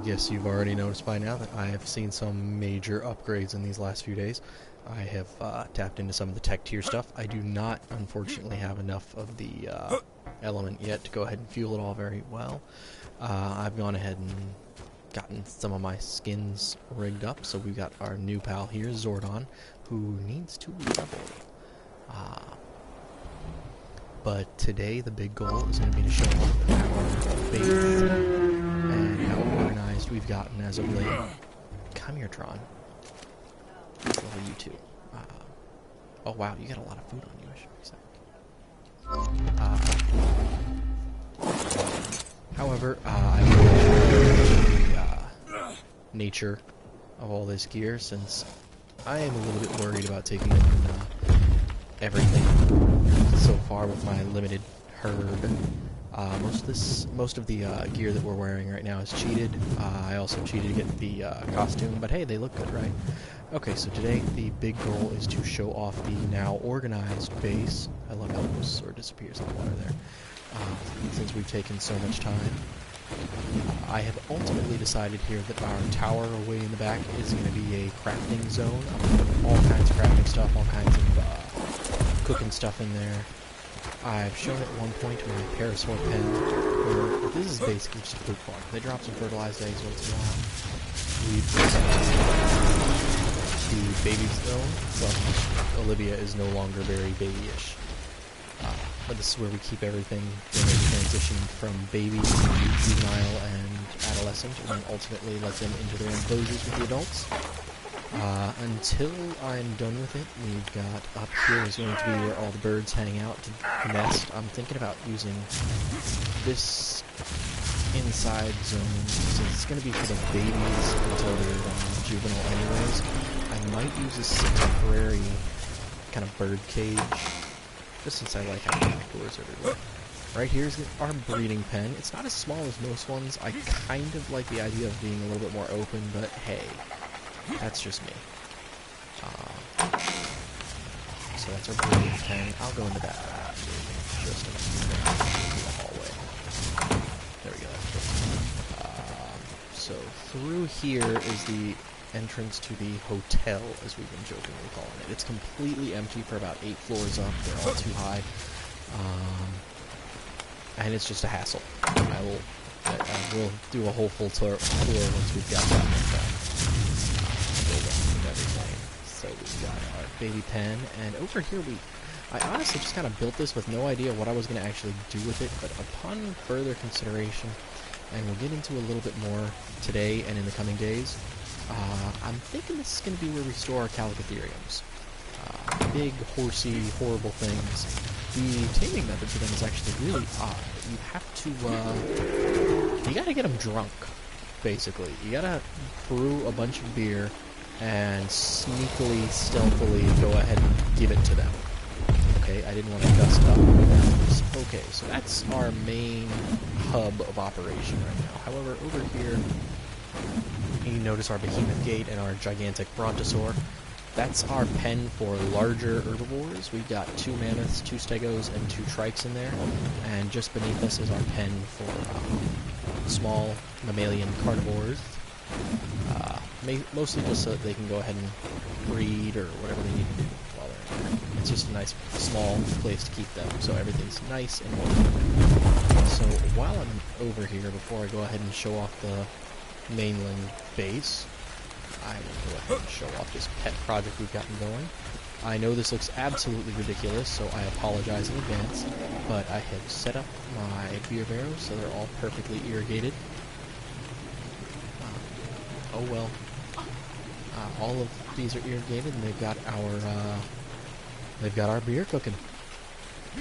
guess you've already noticed by now that I have seen some major upgrades in these last few days. I have tapped into some of the tech tier stuff. I do not, unfortunately, have enough of the element yet to go ahead and fuel it all very well. I've gone ahead and gotten some of my skins rigged up, so we've got our new pal here, Zordon, who needs to level. But today the big goal is going to be to show off our base and how organized we've gotten as of late. Come here, Tron. Level you too. Oh wow, you got a lot of food on you, I should say. However, I will the nature of all this gear, since I am a little bit worried about taking in everything so far with my limited herd. Most of the gear that we're wearing right now is cheated. I also cheated to get the costume, but hey, they look good, right? Okay, so today the big goal is to show off the now organized base. I love how the sword disappears in the water there. Since we've taken so much time, I have ultimately decided here that our tower way in the back is going to be a crafting zone. I'm going to put all kinds of crafting stuff, all kinds of cooking stuff in there. I've shown at one point my parasaur pen, where this is basically just a poop farm. They drop some fertilized eggs once in a while. We've the baby zone, but Olivia is no longer very babyish. But this is where we keep everything when they transition from baby to juvenile and adolescent, and then ultimately let them into their enclosures with the adults. Until I'm done with it, we've got up here is going to be where all the birds hang out to nest. I'm thinking about using this inside zone, since it's going to be for the babies until they're juvenile anyways. I might use this temporary kind of bird cage, just since I like having doors everywhere. Right here is our breeding pen. It's not as small as most ones. I kind of like the idea of being a little bit more open, but hey, that's just me. So that's our breeding pen. I'll go into that just in the hallway. There we go. So through here is the entrance to the hotel, as we've been jokingly calling it. It's completely empty for about 8 floors up. They're all too high. And it's just a hassle. We'll do a whole full tour once we've got that one done. Everything. So we've got our baby pen, and over here I honestly just kind of built this with no idea what I was going to actually do with it, but upon further consideration, and we'll get into a little bit more today and in the coming days, I'm thinking this is going to be where we store our Calicotheriums. Big, horsey, horrible things. The taming method for them is actually really odd. You have to, you gotta get them drunk, basically. You gotta brew a bunch of beer and sneakily, stealthily go ahead and give it to them. Okay, I didn't want to dust up. Okay, so that's our main hub of operation right now. However, over here, you notice our behemoth gate and our gigantic brontosaur. That's our pen for larger herbivores. We've got 2 mammoths, 2 stegos, and 2 trikes in there. And just beneath us is our pen for small mammalian carnivores. Mostly just so that they can go ahead and breed or whatever they need to do while they're in there. It's just a nice, small place to keep them, so everything's nice and orderly. So while I'm over here, before I go ahead and show off the mainland base, I will go ahead and show off this pet project we've gotten going. I know this looks absolutely ridiculous, so I apologize in advance, but I have set up my beer barrels so they're all perfectly irrigated. Oh well. All of these are irrigated, and they've got our beer cooking.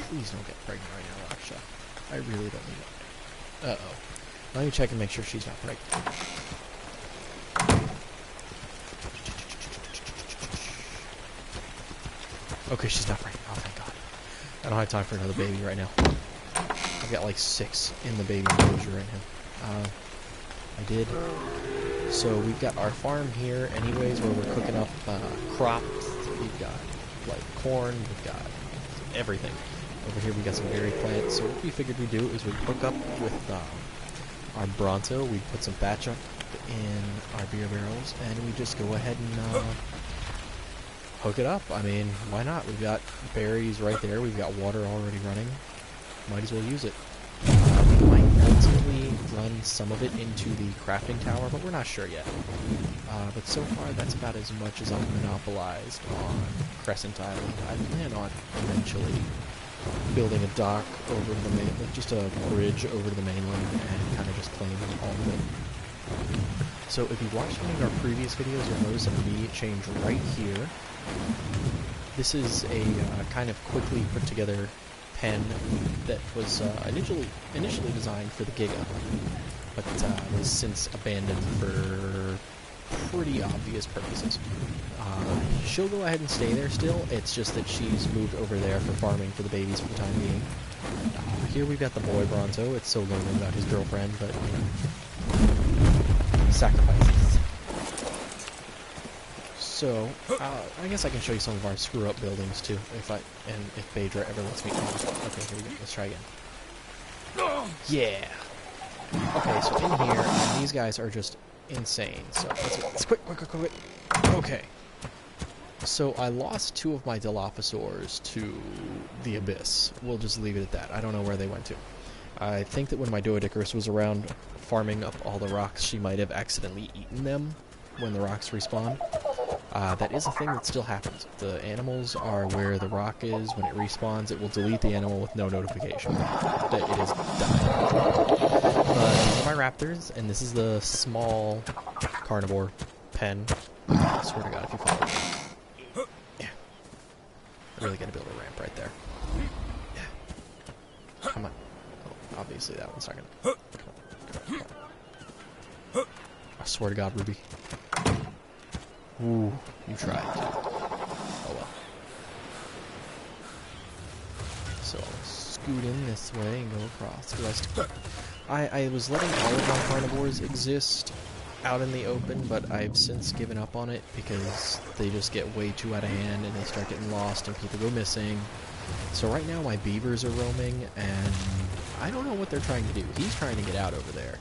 Please don't get pregnant right now, Raksha. I really don't need it. Uh-oh. Let me check and make sure she's not pregnant. Okay, she's not pregnant. Oh, thank God. I don't have time for another baby right now. I've got like 6 in the baby enclosure right now. I did. So we've got our farm here anyways, where we're cooking up crops. We've got like corn, we've got everything. Over here we got some berry plants. So what we figured we'd do is we'd hook up with our Bronto. We'd put some thatch up in our beer barrels, and we just go ahead and hook it up. I mean, why not? We've got berries right there. We've got water already running. Might as well use it. We might ultimately run some of it into the crafting tower, but we're not sure yet. But so far, that's about as much as I've monopolized on Crescent Island. I plan on eventually building a dock over the main, just a bridge over to the mainland, and kind of just claiming all of it. So if you've watched any of our previous videos, you'll notice an immediate change right here. This is a kind of quickly put together pen that was initially designed for the Giga, but was since abandoned for pretty obvious purposes. She'll go ahead and stay there still, it's just that she's moved over there for farming for the babies for the time being. Here we've got the boy Bronzo. It's so lonely about his girlfriend, but, you know, sacrifices. So, I guess I can show you some of our screw-up buildings, too, if Phaedra ever lets me finish. Okay, here we go. Let's try again. Yeah! Okay, so in here, these guys are just insane. So, let's quick. Okay. So, I lost 2 of my Dilophosaurs to the Abyss. We'll just leave it at that. I don't know where they went to. I think that when my Doedicurus was around farming up all the rocks, she might have accidentally eaten them when the rocks respawn. That is a thing that still happens. The animals are where the rock is. When it respawns, it will delete the animal with no notification that it is died. But these are my raptors, and this is the small carnivore pen. I swear to God, if you follow me. Yeah. I'm really gonna build a ramp right there. Yeah. Come on. Oh, obviously that one's not gonna... Come on. I swear to God, Ruby. Ooh, you tried. Oh well. So I'll scoot in this way and go across. I was letting all of my carnivores exist out in the open, but I've since given up on it because they just get way too out of hand and they start getting lost and people go missing. So right now my beavers are roaming and I don't know what they're trying to do. He's trying to get out over there.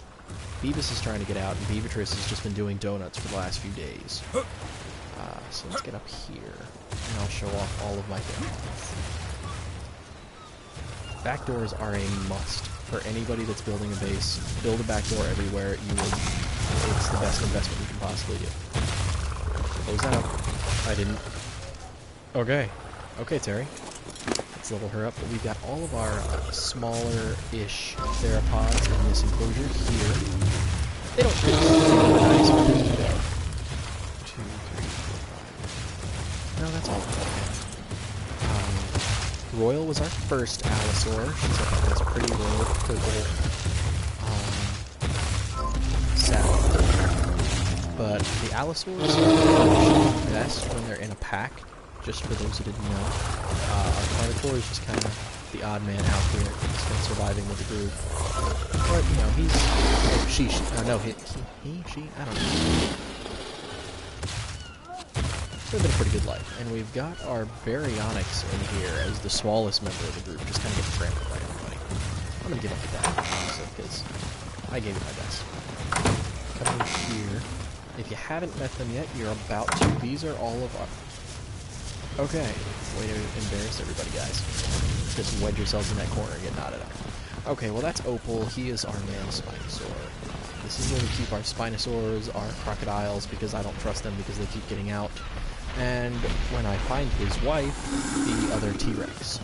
Beavis is trying to get out, and Beavitress has just been doing donuts for the last few days. So let's get up here, and I'll show off all of my things. Back doors are a must for anybody that's building a base. Build a back door everywhere. It's the best investment you can possibly do. Close that up. I didn't. Okay. Okay, Terry. Let's level her up, but we've got all of our smaller-ish theropods in this enclosure here. They don't really nice, but there you go. 2, 3, 4, 5. No, that's all. Royal was our first Allosaur. She's got this pretty royal purple saddle. But the Allosaurs are best when they're in a pack. Just for those who didn't know, our Carnotaur is just kind of the odd man out here. He's been surviving with the group. But, you know, he's... Oh, she, I don't know. It's been a pretty good life. And we've got our Baryonyx in here as the smallest member of the group, just kind of getting trampled by everybody. I'm going to give up with that, honestly, because I gave it my best. Coming here. If you haven't met them yet, you're about to. These are all of our... Okay, way to embarrass everybody, guys. Just wedge yourselves in that corner and get knotted up. Okay, well that's Opal. He is our male Spinosaur. This is where we keep our Spinosaurs, our crocodiles, because I don't trust them because they keep getting out. And when I find his wife, the other T-Rex.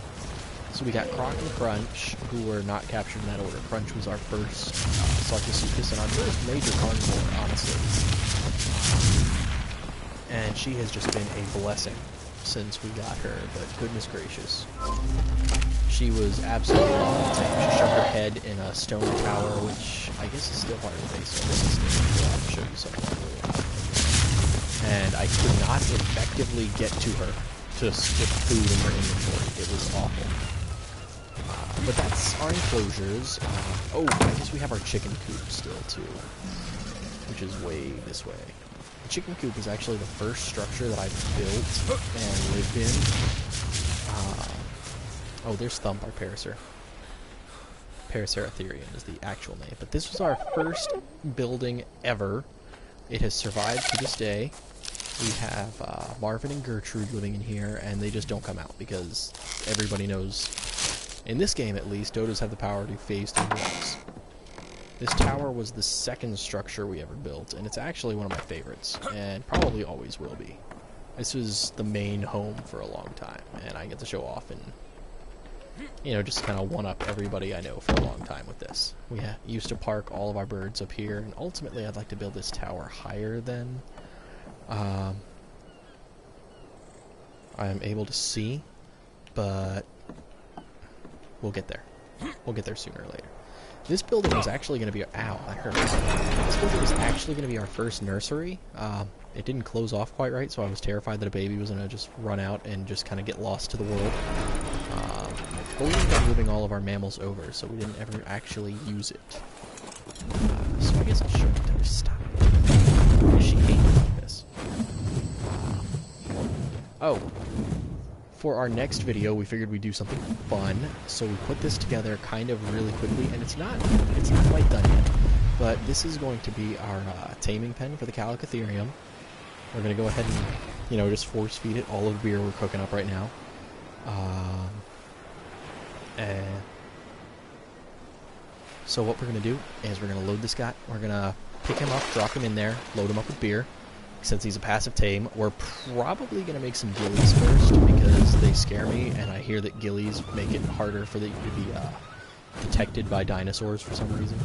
So we got Croc and Crunch, who were not captured in that order. Crunch was our first Sarcosuchus and our first major carnivore, honestly. And she has just been a blessing since we got her, but goodness gracious. She was absolutely insane. She shoved her head in a stone tower, which I guess is still part of the base, so this is I'll have to show you something. And I could not effectively get to her to skip food in her inventory. It was awful. But that's our enclosures. Oh, I guess we have our chicken coop still, too, which is way this way. The chicken coop is actually the first structure that I built and lived in. Oh, there's Thump, our Parasaur. Paraceratherium is the actual name. But this was our first building ever it has survived to this day. We have Marvin and Gertrude living in here, and they just don't come out because everybody knows, in this game at least, dodos have the power to phase through walls. This tower was the second structure we ever built, and it's actually one of my favorites, and probably always will be. This was the main home for a long time, and I get to show off and, you know, just kind of one-up everybody I know for a long time with this. We used to park all of our birds up here, and ultimately I'd like to build this tower higher than I'm able to see, but we'll get there. We'll get there sooner or later. This building was actually going to be... Ow, I heard it. This building was actually going to be our first nursery. It didn't close off quite right, so I was terrified that a baby was going to just run out and just kind of get lost to the world. We ended up moving all of our mammals over, so we didn't ever actually use it. So I guess I'll show it to her. Stop. She hates me like this. Oh. For our next video, we figured we'd do something fun, so we put this together kind of really quickly, and it's not quite done yet, but this is going to be our taming pen for the Calicotherium. We're going to go ahead and, you know, just force feed it all of the beer we're cooking up right now. And so what we're going to do is we're going to load this guy, we're going to pick him up, drop him in there, load him up with beer. Since he's a passive tame, we're probably going to make some ghillies first because they scare me, and I hear that ghillies make it harder for them to be detected by dinosaurs for some reason.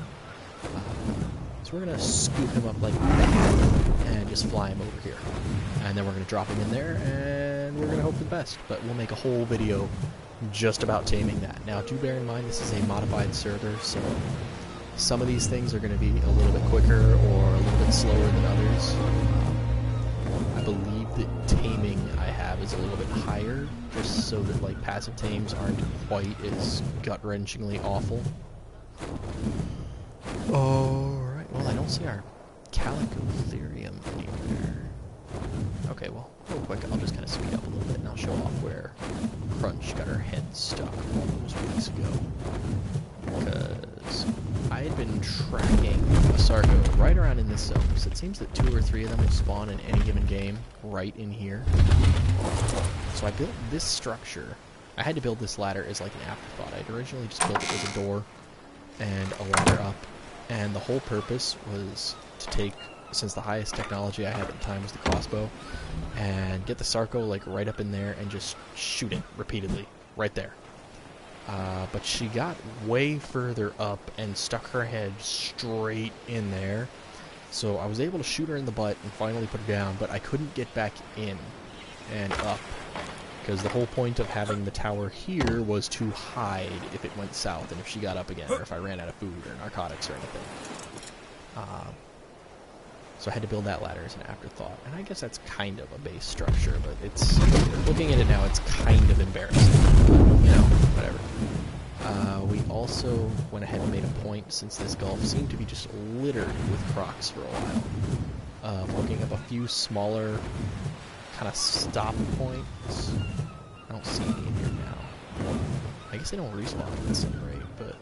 So we're going to scoop him up like that and just fly him over here. And then we're going to drop him in there, and we're going to hope for the best. But we'll make a whole video just about taming that. Now, do bear in mind this is a modified server, so some of these things are going to be a little bit quicker or a little bit slower than others. I believe that taming I have is a little bit higher, just so that like passive tames aren't quite as gut-wrenchingly awful. Alright, well I don't see our Calicotherium anywhere. Okay, well, real quick, I'll just kind of speed up a little bit and I'll show off where Crunch got her head stuck all those weeks ago. Because I had been tracking a Sarco right around in this zone, so it seems that 2 or 3 of them will spawn in any given game right in here. So I built this structure. I had to build this ladder as like an afterthought. I'd originally just built it as a door and a ladder up, and the whole purpose was to take, since the highest technology I had at the time was the crossbow, and get the Sarco like right up in there and just shoot it repeatedly, right there. But she got way further up and stuck her head straight in there. So I was able to shoot her in the butt and finally put her down, but I couldn't get back in and up. Because the whole point of having the tower here was to hide if it went south and if she got up again, or if I ran out of food or narcotics or anything. So I had to build that ladder as an afterthought. And I guess that's kind of a base structure, but it's, looking at it now, it's kind of embarrassing. You know, whatever. We also went ahead and made a point, since this gulf seemed to be just littered with crocs for a while, hooking up a few smaller kind of stop points. I don't see any in here now. I guess they don't respawn at the same rate, but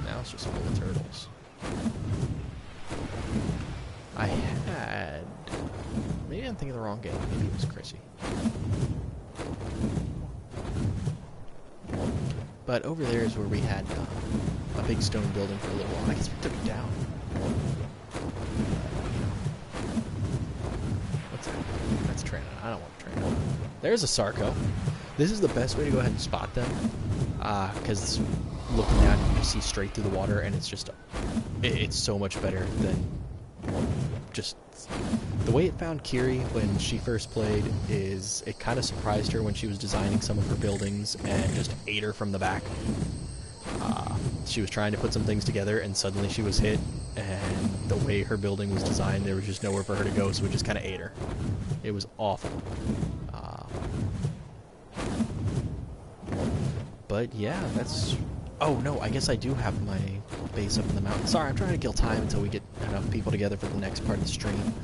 now it's just full of turtles. I had... maybe I'm thinking of the wrong game. Maybe it was Chrissy. But over there is where we had a big stone building for a little while. I guess we took it down. What's that? That's Trana. I don't want Trana. There's a Sarco. This is the best way to go ahead and spot them. Because looking down, you can see straight through the water, and it's just... it's so much better than... just... the way it found Kiri when she first played is it kind of surprised her when she was designing some of her buildings and just ate her from the back. She was trying to put some things together and suddenly she was hit, and the way her building was designed, there was just nowhere for her to go, so it just kind of ate her. It was awful. But yeah, that's... oh no, I guess I do have my base up in the mountain. Sorry, I'm trying to kill time until we get enough people together for the next part of the stream.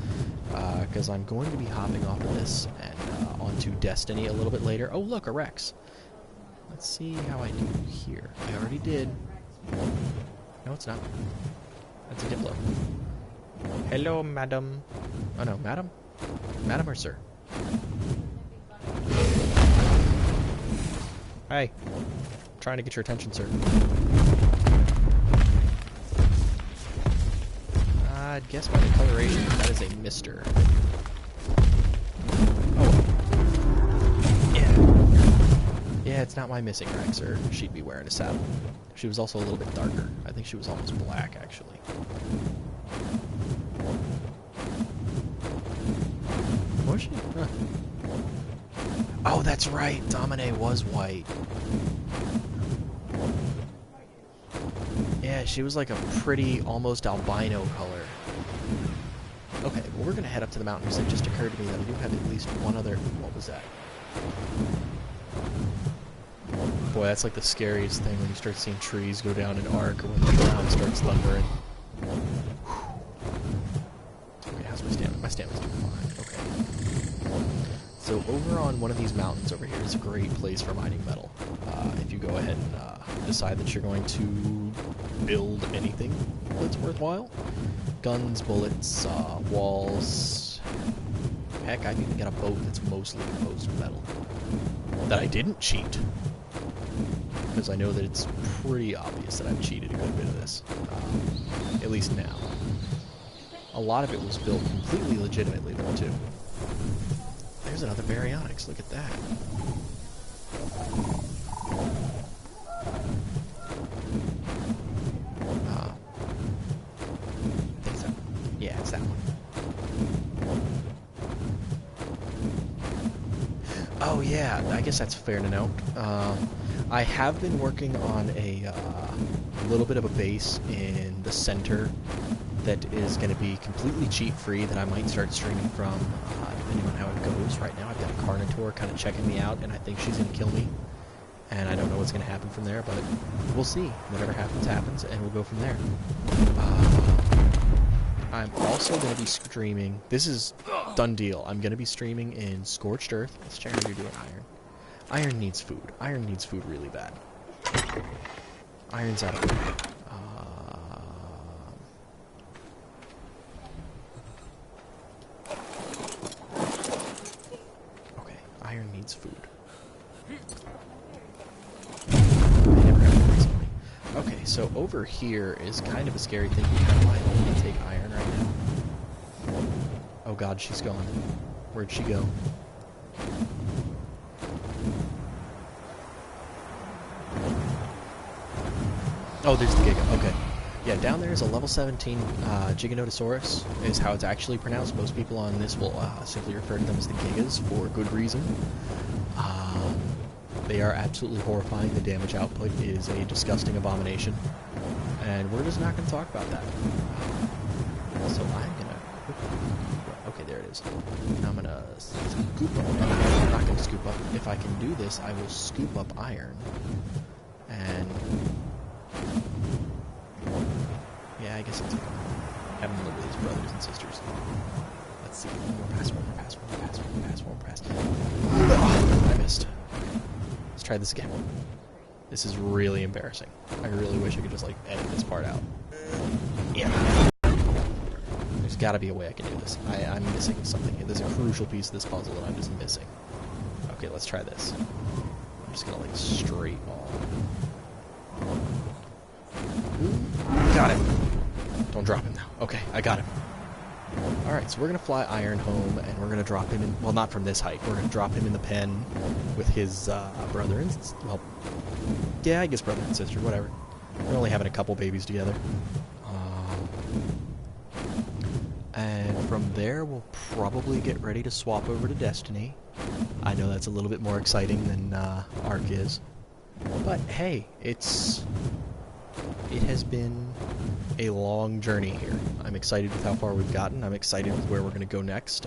Because I'm going to be hopping off of this and onto Destiny a little bit later. Oh look, a Rex. Let's see how I do here. I already did. No, it's not. That's a Diplo. Hello, madam. Oh no, madam? Madam or sir? Hey. Trying to get your attention, sir. I'd guess by the coloration that is a mister. Oh. Yeah. Yeah, it's not my missing rack, sir. She'd be wearing a saddle. She was also a little bit darker. I think she was almost black, actually. Was she? Huh. Oh, that's right. Domine was white. Yeah, she was like a pretty, almost albino color. Okay, well, we're going to head up to the mountains. It just occurred to me that I do have at least one other... What was that? Boy, that's like the scariest thing when you start seeing trees go down an arc or when the ground starts thundering. Okay, how's my stamina? My stamina's doing fine. Okay. So over on one of these mountains over here is a great place for mining metal. If you go ahead and decide that you're going to build anything that's worthwhile. Guns, bullets, walls. Heck, I've even got a boat that's mostly composed of metal. That I didn't cheat. Because I know that it's pretty obvious that I've cheated a good bit of this. At least now. A lot of it was built completely legitimately, though, too. There's another baryonyx. Look at that. Yeah, it's that one. Oh, yeah. I guess that's fair to note. I have been working on a little bit of a base in the center that is going to be completely cheat-free that I might start streaming from, depending on how it goes. Right now I've got a Carnotaur kind of checking me out, and I think she's going to kill me. And I don't know what's going to happen from there, but we'll see. Whatever happens, happens, and we'll go from there. I'm also going to be streaming... This is done deal. I'm going to be streaming in Scorched Earth. Let's check how you're doing, Iron. Iron needs food. Iron needs food really bad. Iron's out of food. Okay, Iron needs food. Okay, so over here is kind of a scary thing because I might only take Iron right now. Oh god, she's gone. Where'd she go? Oh, there's the Giga. Okay. Yeah, down there is a level 17 Giganotosaurus, is how it's actually pronounced. Most people on this will simply refer to them as the Gigas for good reason. They are absolutely horrifying. The damage output is a disgusting abomination. And we're just not going to talk about that. So I'm going to... Okay, there it is. I'm going to scoop up... I'm not going to scoop up. If I can do this, I will scoop up Iron. And... Yeah, I guess it's okay. Having to live with his brothers and sisters. Let's see. One more pass, one more pass, one more pass, one more pass, one more pass. Oh, I missed. Let's try this again. This is really embarrassing. I really wish I could just, like, edit this part out. Yeah. There's gotta be a way I can do this. I'm missing something here. There's a crucial piece of this puzzle that I'm just missing. Okay, let's try this. I'm just gonna, like, straight wall. Got him. Don't drop him now. Okay, I got him. Alright, so we're going to fly Iron home, and we're going to drop him in... Well, not from this height. We're going to drop him in the pen with his brother and... Well, yeah, I guess brother and sister, whatever. They're only having a couple babies together. And from there, we'll probably get ready to swap over to Destiny. I know that's a little bit more exciting than Ark is. But, hey, it has been a long journey here. I'm excited with how far we've gotten. I'm excited with where we're going to go next.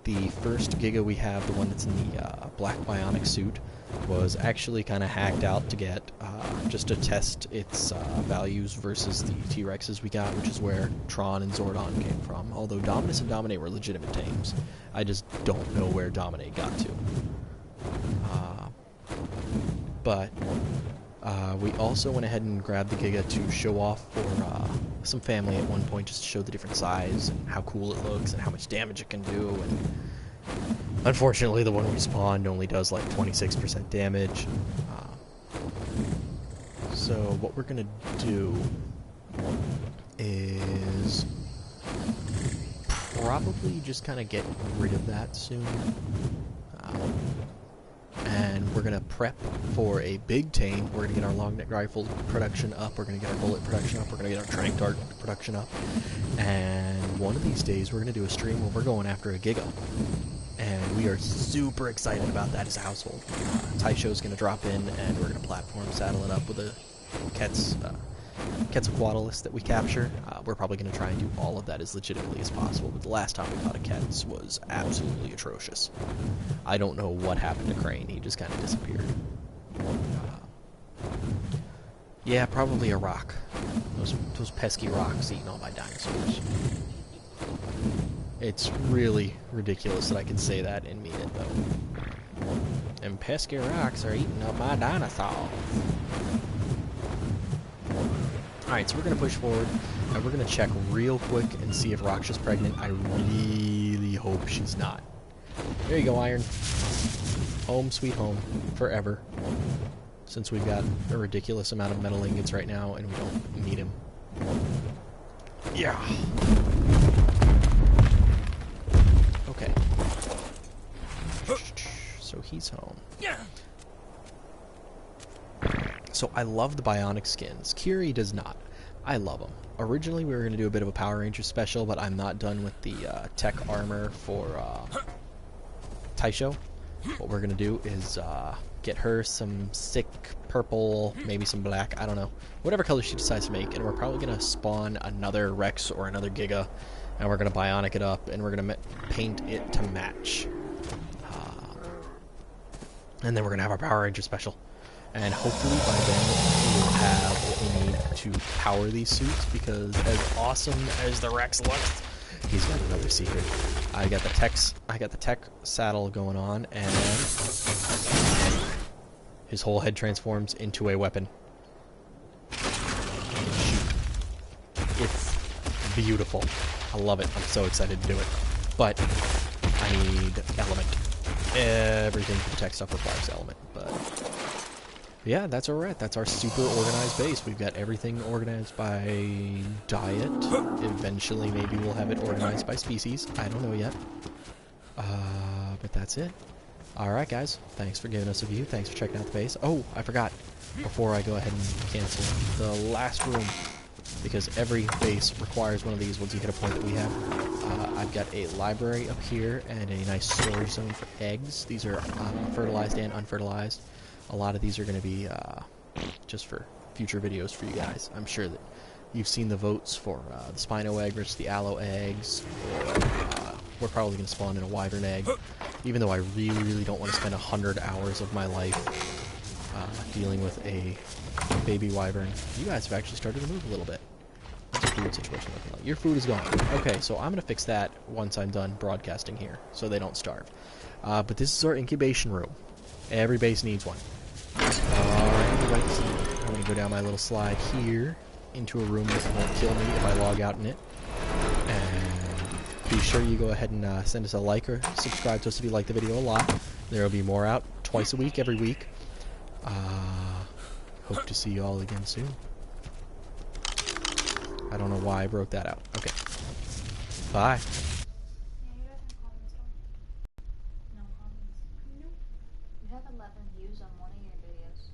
The first Giga we have, the one that's in the black bionic suit, was actually kind of hacked out to get, just to test its values versus the T-Rexes we got, which is where Tron and Zordon came from. Although Dominus and Dominate were legitimate tames. I just don't know where Dominate got to. But we also went ahead and grabbed the Giga to show off for some family at one point just to show the different size and how cool it looks and how much damage it can do. And unfortunately, the one we spawned only does like 26% damage. So what we're gonna do is probably just kind of get rid of that soon. And we're going to prep for a big tame. We're going to get our long neck rifle production up. We're going to get our bullet production up. We're going to get our tranq dart production up. And one of these days we're going to do a stream where we're going after a Giga. And we are super excited about that as a household. Taisho's going to drop in and we're going to platform saddle it up with a Quetzalcoatlus that we capture. We're probably going to try and do all of that as legitimately as possible, but the last time we caught a Ketz was absolutely atrocious. I don't know what happened to Crane, he just kind of disappeared. Yeah, probably a rock. Those pesky rocks eating all my dinosaurs. It's really ridiculous that I can say that and mean it, though. And pesky rocks are eating up my dinosaurs. Alright, so we're going to push forward, and we're going to check real quick and see if Raksha's pregnant. I really hope she's not. There you go, Iron. Home sweet home. Forever. Since we've got a ridiculous amount of metal ingots right now, and we don't need him. Yeah. Okay. So he's home. Yeah. So I love the bionic skins. Kiri does not. I love them. Originally we were going to do a bit of a Power Ranger special, but I'm not done with the tech armor for Taisho. What we're going to do is get her some sick purple, maybe some black, I don't know. Whatever color she decides to make, and we're probably going to spawn another Rex or another Giga, and we're going to bionic it up, and we're going to paint it to match. And then we're going to have our Power Ranger special. And hopefully by then we'll have what we need to power these suits, because as awesome as the Rex looks, he's got another secret. I got the tech saddle going on, and his whole head transforms into a weapon. Shoot. It's beautiful. I love it. I'm so excited to do it. But I need element. Everything for the tech stuff requires element, but yeah, that's where we're at. That's our super organized base. We've got everything organized by diet. Eventually, maybe we'll have it organized by species. I don't know yet. But that's it. Alright, guys. Thanks for giving us a view. Thanks for checking out the base. Oh, I forgot. Before I go ahead and cancel the last room, because every base requires one of these once you hit a point that we have. I've got a library up here and a nice storage zone for eggs. These are fertilized and unfertilized. A lot of these are going to be just for future videos for you guys. I'm sure that you've seen the votes for the Spino egg versus the Allo eggs. We're probably going to spawn in a Wyvern egg, even though I really, really don't want to spend 100 hours of my life dealing with a baby Wyvern. You guys have actually started to move a little bit. What's the food situation looking like? Your food is gone. Okay, so I'm going to fix that once I'm done broadcasting here, so they don't starve. But this is our incubation room. Every base needs one. Alright, I'm going to go down my little slide here into a room that won't kill me if I log out in it. And be sure you go ahead and send us a like or subscribe to us if you like the video a lot. There will be more out twice a week, every week. Hope to see you all again soon. I don't know why I broke that out. Okay. Bye. You have 11 views on one of your videos.